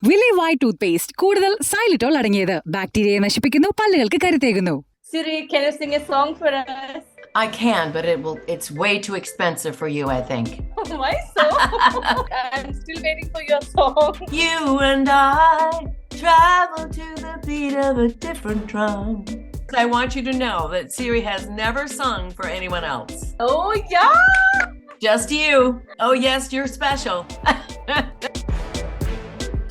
Villi toothpaste കൂടുതൽ xylitol അടങ്ങിയത് ബാക്ടീരിയയെ നശിപ്പിക്കുന്നു, പല്ലുകൾക്ക് കരുത്തേകുന്നു. Siri, can you sing a song for us? I can, but it's way too expensive for you, I think. Why so? I'm still waiting for your song. You and I travel to the beat of a different drum. I want you to know that Siri has never sung for anyone else. Oh, yeah! Just you. Oh, yes, you're special.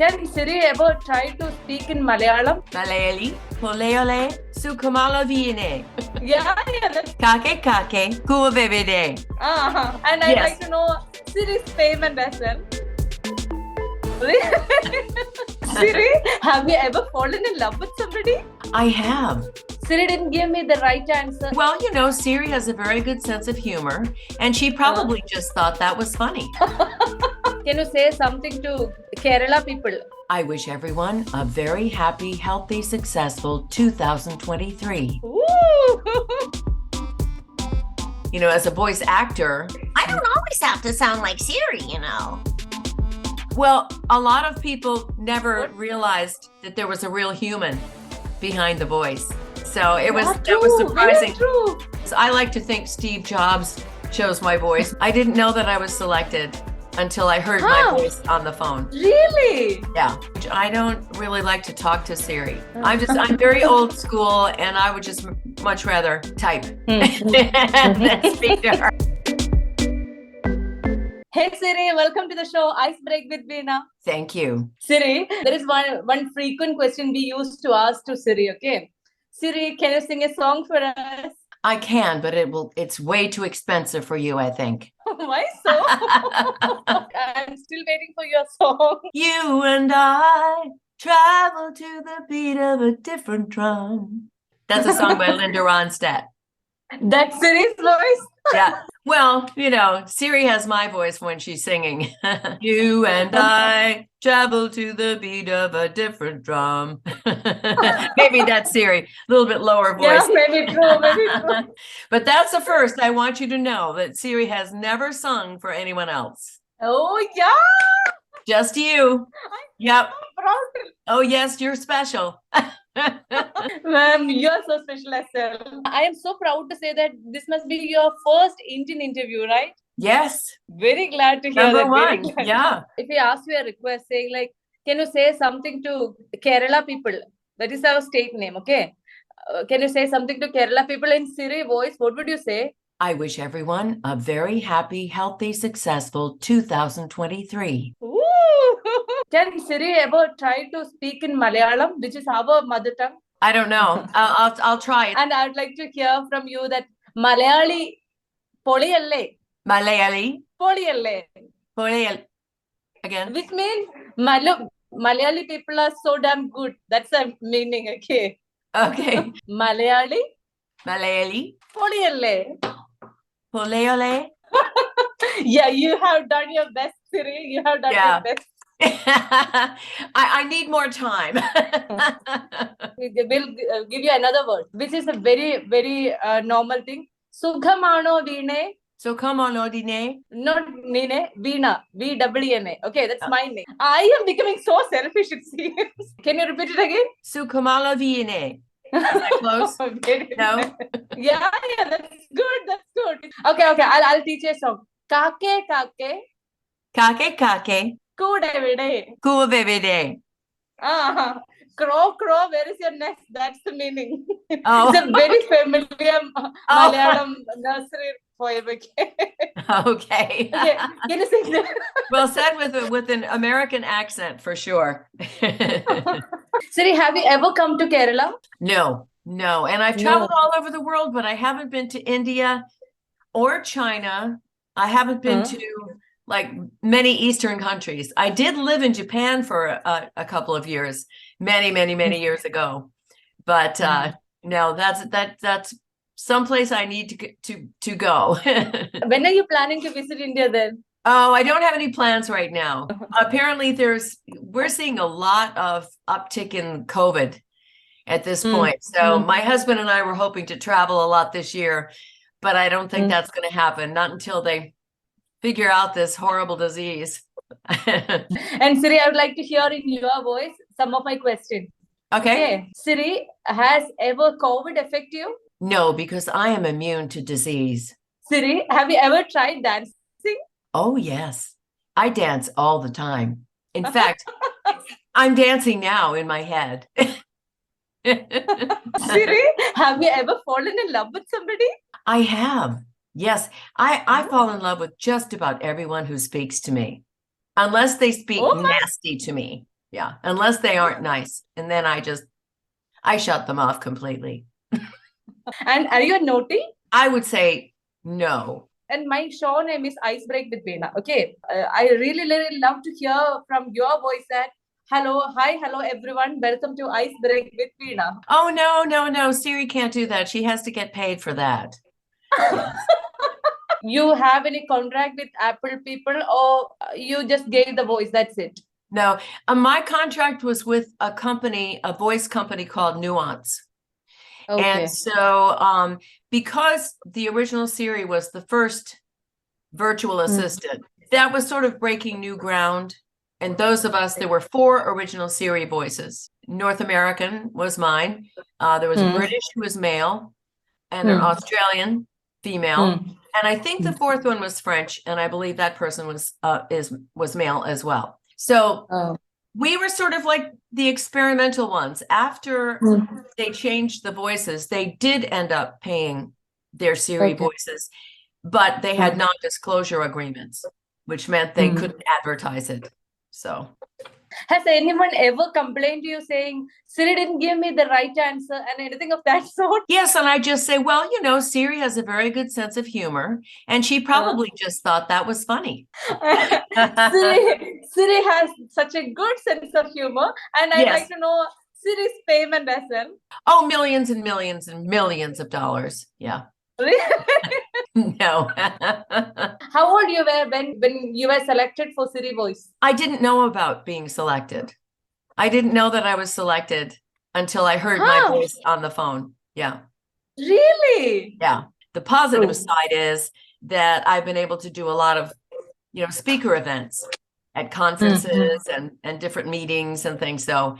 Can Siri ever try to speak in Malayalam? Malayali, poleole, sukumalavine. Yeah, that's... Kake kake, kuavevide. And I'd Yes. like to know Siri's payment as well. Siri, have you ever fallen in love with somebody? I have. Siri didn't give me the right answer. Well, you know, Siri has a very good sense of humor, and she probably just thought that was funny. Can you say something to Kerala people? I wish everyone a very happy, healthy, successful 2023. Ooh. You know, as a voice actor, I don't always have to sound like Siri, you know. well, a lot of people never realized that there was a real human behind the voice. So that was surprising. Very true. So I like to think Steve Jobs chose my voice. I didn't know that I was selected until I heard my voice on the phone. Really? Yeah. I don't really like to talk to Siri. I'm very old school, and I would just much rather type than speak to her. Hey Siri, welcome to the show Ice Break with Veena. Thank you. Siri, there is one frequent question we used to ask to Siri, okay? Siri, can you sing a song for us? I can, but it's way too expensive for you, I think. Why so? I'm still waiting for your song. You and I travel to the beat of a different drum. That's a song by Linda Ronstadt. That's Siri's voice? Yeah. Well, you know, Siri has my voice when she's singing. You and I travel to the beat of a different drum. Maybe that's Siri. A little bit lower voice. Yeah, maybe true, maybe true. But that's the first. I want you to know that Siri has never sung for anyone else. Oh, yeah! Just you. Yep. I'm proud. Oh, yes, you're special. Ma'am, you're so special as well. I am so proud to say that this must be your first Indian interview, right? Yes. Very glad to hear Number that. Very one. glad. Yeah. If we ask you a request saying like, can you say something to Kerala people? That is our state name, okay? Can you say something to Kerala people in Siri voice? What would you say? I wish everyone a very happy, healthy, successful 2023. Ooh. Can Siri ever try to speak in Malayalam, which is our mother tongue? I don't know. I'll try it. And I'd like to hear from you that Malayali poliyalle. Malayali. Poliyalle. Polayal. Again. Which means Malayali people are so damn good. That's the meaning, okay? Okay. Malayali Malayali. poliyalle. Polayole. Yeah, you have done your best, Siri. You have done your best. I need more time. We'll give you another word, which is a very, very normal thing. Sukhamano Veena. So come on, Odine. Not Nine, Veena. V-E-E-N-A. Okay, that's my name. I am becoming so selfish, it seems. Can you repeat it again? Sukamala Viene. Is that close? No? Yeah, that's good. That's good. Okay. I'll teach you a song. Kake, kake, Kake kake. kudevide. Kuavevide. Crow, crow, where is your nest? That's the meaning. Oh. It's a very familiar Malayalam nursery poem. Okay. Okay, can you sing that? Well said with an American accent for sure. Siri, have you ever come to Kerala? No. And I've traveled all over the world, but I haven't been to India or China. I haven't been to like many Eastern countries. I did live in Japan for a couple of years, many years ago. But no, that's someplace I need to go. When are you planning to visit India then? Oh, I don't have any plans right now. Apparently we're seeing a lot of uptick in COVID at this point. So my husband and I were hoping to travel a lot this year, but I don't think that's going to happen. Not until they figure out this horrible disease. And Siri, I would like to hear in your voice some of my questions. Okay. Okay. Siri, has ever COVID affect you? No, because I am immune to disease. Siri, have you ever tried dancing? Oh, yes. I dance all the time. In fact, I'm dancing now in my head. Siri, have you ever fallen in love with somebody? I have. Yes. I fall in love with just about everyone who speaks to me, unless they speak Oh my- nasty to me. Yeah. Unless they aren't nice. And then I shut them off completely. And are you naughty? I would say no. And my show name is Ice Break with Veena. Okay. I really, really love to hear from your voice that hello everyone. Welcome to Ice Break with Veena. Oh, no. Siri can't do that. She has to get paid for that. You have any contract with Apple people, or you just gave the voice? That's it. No, my contract was with a company, a voice company called Nuance. Okay. And so because the original Siri was the first virtual assistant, that was sort of breaking new ground. And those of us, there were 4 original Siri voices. North American was mine. There was a British who was male, and an Australian female. And I think the 4th one was French, and I believe that person was male as well. So we were sort of like the experimental ones. After they changed the voices, they did end up paying their Siri voices, but they had non-disclosure agreements, which meant they couldn't advertise it. So has anyone ever complained to you saying Siri didn't give me the right answer and anything of that sort? yes, and I just say, well, Siri has a very good sense of humor, and she probably just thought that was funny. Siri has such a good sense of humor, and I'd like to know Siri's payment as well. Oh, millions and millions and millions of dollars. Yeah. No. How old you were when you were selected for Siri voice? I didn't know about being selected. I didn't know that I was selected until I heard my voice on the phone. Yeah. Really? Yeah. The positive side is that I've been able to do a lot of, speaker events at conferences and different meetings and things. So,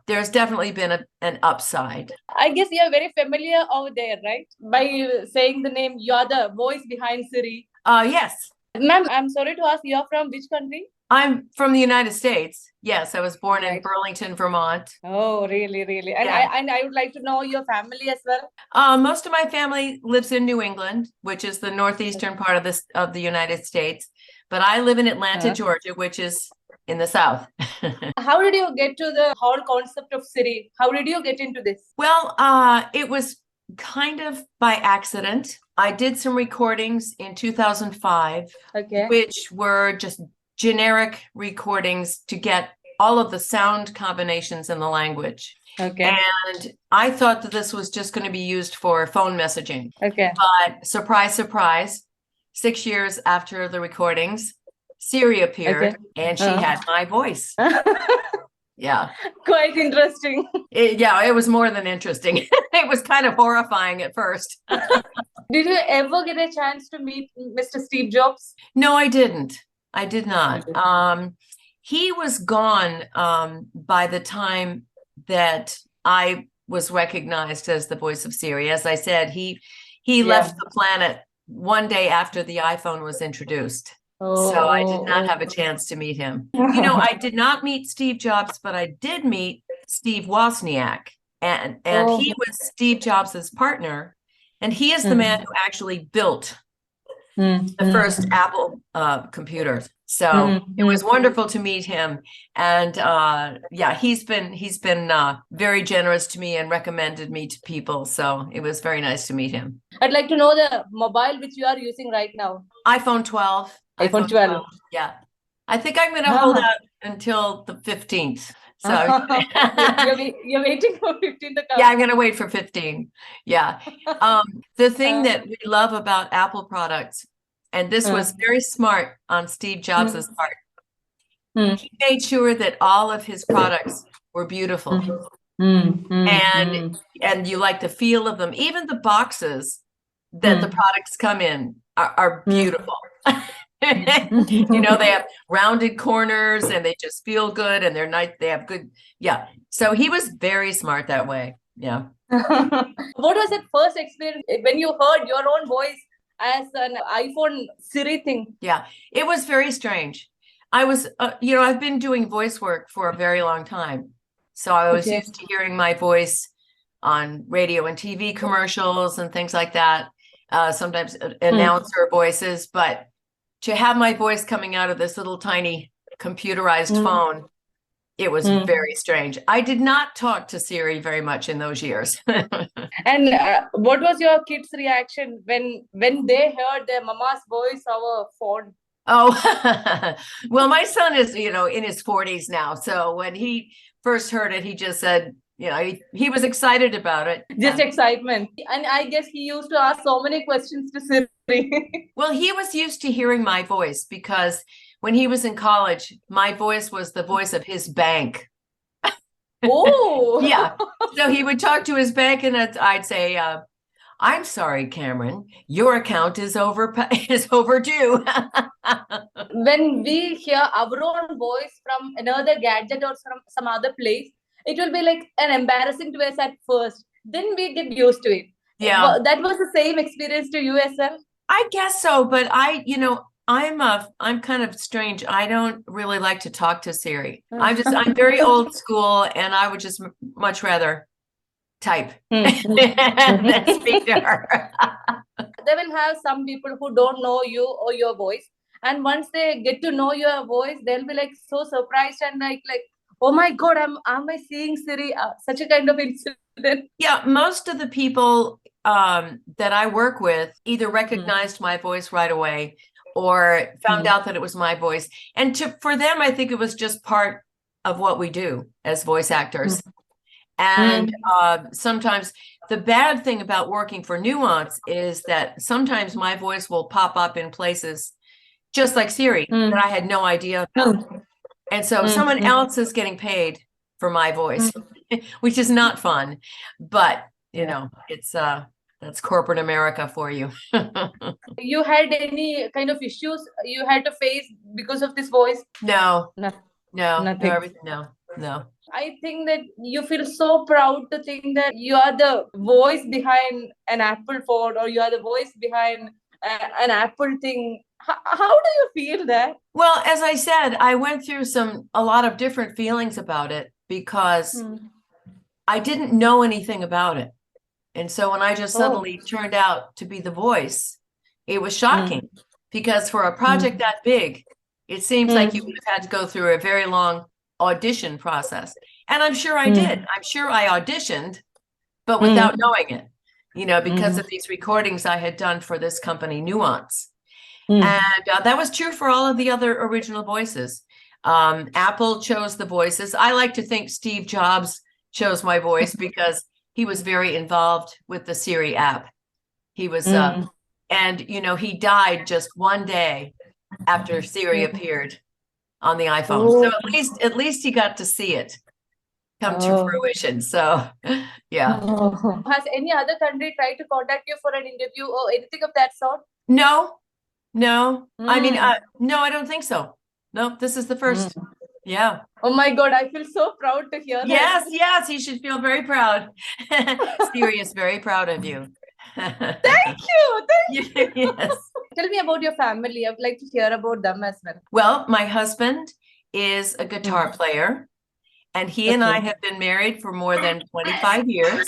there's definitely been an upside. I guess you're very familiar over there, right? By saying the name, you're the voice behind Siri. Yes. Ma'am, I'm sorry to ask, you're from which country? I'm from the United States. Yes, I was born in Burlington, Vermont. Oh, really? And I would like to know your family as well. Most of my family lives in New England, which is the northeastern part of the United States. But I live in Atlanta, Georgia, which is in the South. How did you get to the whole concept of Siri? How did you get into this? Well, it was kind of by accident. I did some recordings in 2005, which were just generic recordings to get all of the sound combinations in the language. And I thought that this was just going to be used for phone messaging. But surprise, surprise, 6 years after the recordings, Siri appeared and she had my voice. Yeah. Quite interesting. It was more than interesting. It was kind of horrifying at first. Did you ever get a chance to meet Mr. Steve Jobs? No, I didn't. I did not. He was gone by the time that I was recognized as the voice of Siri. As I said, he left the planet one day after the iPhone was introduced. So I did not have a chance to meet him. I did not meet Steve Jobs, but I did meet Steve Wozniak. And he was Steve Jobs' partner. And he is the man who actually built the first Apple computers. So it was wonderful to meet him. And he's been very generous to me and recommended me to people. So it was very nice to meet him. I'd like to know the mobile which you are using right now. iPhone 12. iPhone 12. Yeah. I think I'm going to hold out until the 15th. So you're waiting for 15 to come. Yeah, I'm going to wait for 15. Yeah. The thing that we love about Apple products, and this was very smart on Steve Jobs' part, he made sure that all of his products were beautiful. And you like the feel of them. Even the boxes that the products come in are beautiful. You know, they have rounded corners and they just feel good and they're nice. They have good. Yeah. So he was very smart that way. Yeah. What was that first experience when you heard your own voice as an iPhone Siri thing? Yeah, it was very strange. I was, you know, I've been doing voice work for a very long time. So I was used to hearing my voice on radio and TV commercials and things like that. Sometimes announcer voices, but to have my voice coming out of this little tiny computerized phone, it was very strange. I did not talk to Siri very much in those years. And what was your kids' reaction when they heard their mama's voice over phone? Oh, well, my son is, you know, in his 40s now. So when he first heard it, he just said, you know, he was excited about it. Just excitement. And I guess he used to ask so many questions to Siri. Well, he was used to hearing my voice because when he was in college, my voice was the voice of his bank. Oh, Yeah. So he would talk to his bank and I'd say, I'm sorry, Cameron, your account is overdue. When we hear our own voice from another gadget or from some other place, it will be like an embarrassing to us at first. Then we get used to it. Yeah. That was the same experience to you as well? I guess so, but I'm kind of strange. I don't really like to talk to Siri. I'm very old school and I would just much rather type than speak to her. They will have some people who don't know you or your voice, and once they get to know your voice, they'll be like so surprised and like oh my god, am I seeing Siri? Such a kind of incident. Yeah, most of the people that I work with either recognized my voice right away or found out that it was my voice. And for them, I think it was just part of what we do as voice actors. And sometimes the bad thing about working for Nuance is that sometimes my voice will pop up in places just like Siri that I had no idea about. And so someone else is getting paid for my voice, which is not fun. But, you know, it's that's corporate America for you. You had any kind of issues you had to face because of this voice? No, Nothing. No. I think that you feel so proud to think that you are the voice behind an Apple phone or you are the voice behind an Apple thing. How do you feel that? Well, as I said, I went through a lot of different feelings about it because I didn't know anything about it. And so when I just suddenly turned out to be the voice, it was shocking because for a project that big, it seems like you would have had to go through a very long audition process. And I'm sure I did. I'm sure I auditioned, but without knowing it, you know, because of these recordings I had done for this company, Nuance. And that was true for all of the other original voices. Apple chose the voices. I like to think Steve Jobs chose my voice because he was very involved with the Siri app. He was, and you know, he died just one day after Siri appeared on the iPhone. So at least he got to see it come to fruition. So, yeah. Has any other country tried to contact you for an interview or anything of that sort? No. I mean, no, I don't think so. No, this is the first. Yeah. Oh my God, I feel so proud to hear that. Yes, you should feel very proud. Siri is very proud of you. Thank you. Yes. Tell me about your family. I would like to hear about them as well. Well, my husband is a guitar player, and he and I have been married for more than 25 years.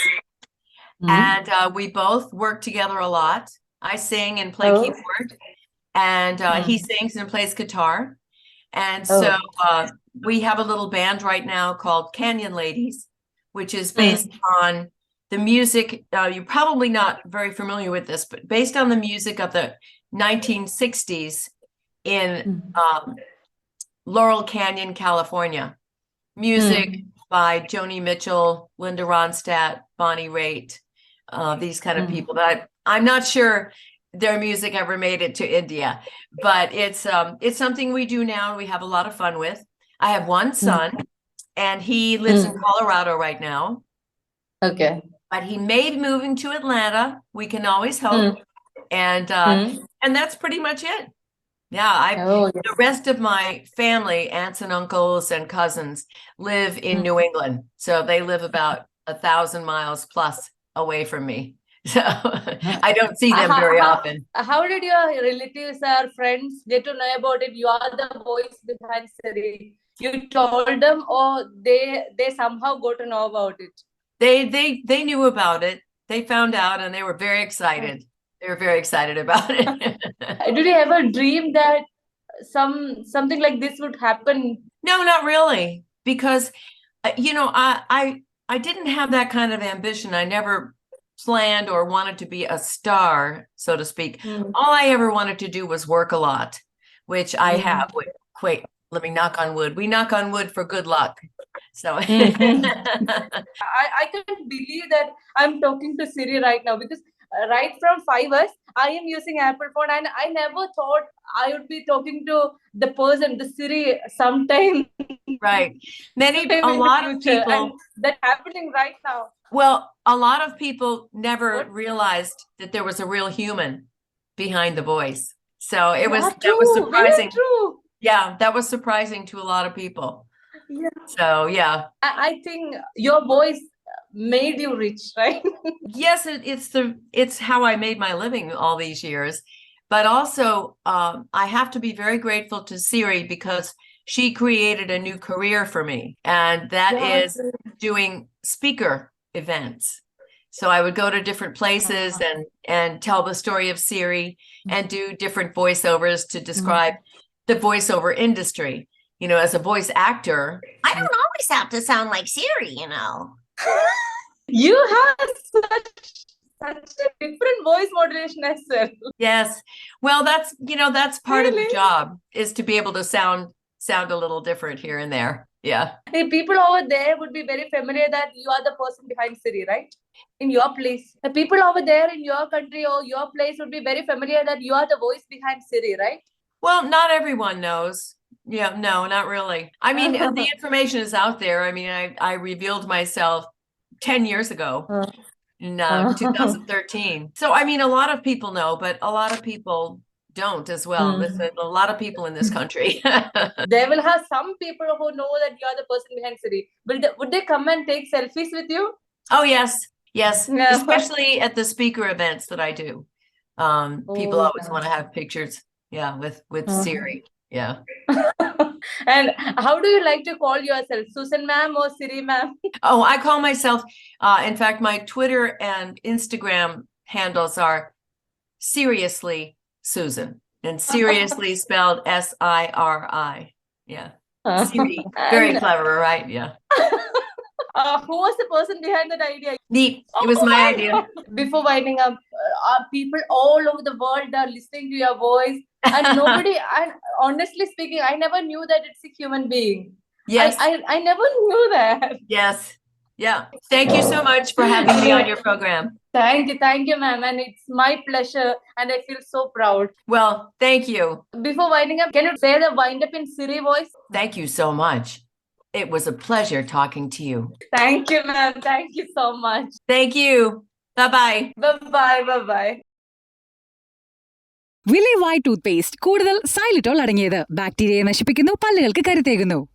And we both work together a lot. I sing and play keyboard, and he sings and plays guitar. And so we have a little band right now called Canyon Ladies, which is based on the music. You're probably not very familiar with this, but based on the music of the 1960s in Laurel Canyon, California. Music by Joni Mitchell, Linda Ronstadt, Bonnie Raitt, these kind of people that I'm not sure their music ever made it to India, but it's something we do now and we have a lot of fun with. I have one son and he lives in Colorado right now. Okay. But he may be moving to Atlanta. We can always hope. And that's pretty much it. Yeah, Oh, the yes. rest of my family, aunts and uncles and cousins, live in New England. So they live about 1,000 miles plus away from me. So I don't see them very often. How did your relatives or friends get to know about it? You are the voice behind Siri. You told them, or they somehow got to know about it? They knew about it. They found out and they were very excited. They were very excited about it. Did you ever dream that something like this would happen? No, not really, because I didn't have that kind of ambition. I never planned or wanted to be a star, so to speak. All I ever wanted to do was work a lot, which I have. Wait, let me knock on wood. We knock on wood for good luck. So I can't believe that I'm talking to Siri right now, because right from 5 years I am using Apple phone, and I never thought I would be talking to the person, the Siri, sometime. Right. A in lot the of future, people. and that's happening right now. Well, a lot of people never What? realized that there was a real human behind the voice. So that was Very surprising. true. Yeah, that was surprising to a lot of people. Yeah. So yeah. I think your voice made you rich, right? Yes, it's how I made my living all these years. But also, I have to be very grateful to Siri because she created a new career for me, and that is doing speaker events. So I would go to different places and tell the story of Siri and do different voiceovers to describe the voiceover industry. You know, as a voice actor, I don't always have to sound like Siri, you know. You have such a different voice modulation as well. yes. Well, that's part of the Really? job, is to be able to sound a little different here and there. Yeah. The people over there would be very familiar that you are the person behind Siri, right? In your place. The people over there in your country or your place would be very familiar that you are the voice behind Siri, right? Well, not everyone knows. Yeah, no, not really. I mean, the information is out there. I mean, I revealed myself 10 years ago in 2013. So, I mean, a lot of people know, but a lot of people don't as well. There's a lot of people in this country. There will have some people who know that you are the person behind Siri. Would they come and take selfies with you? Oh, yes. Yes. Yeah. Especially at the speaker events that I do. People always want to have pictures. Yeah. With Siri. Yeah. And how do you like to call yourself? Susan ma'am or Siri ma'am? Oh, I call myself, in fact, my Twitter and Instagram handles are Seriously Susan, and seriously spelled SIRI. Yeah. Siri. Very clever, right? Yeah. Who was the person behind that idea? Neat. It was my idea. Before winding up, people all over the world are listening to your voice, and nobody, and honestly speaking, I never knew that it's a human being. Yes. I never knew that. Yes. Yeah. Thank you so much for having me on your program. Thank you, ma'am. And it's my pleasure, and I feel so proud. Well, thank you. Before winding up, can you say the wind up in Siri voice? Thank you so much. It was a pleasure talking to you. Thank you, ma'am. Thank you so much. Thank you. Bye-bye. Bye-bye. വില്ലി white toothpaste കൂടുതൽ xylitol അടങ്ങിയത് ബാക്ടീരിയയെ നശിപ്പിക്കുന്നു, പല്ലുകൾക്ക് കരുത്തേകുന്നു.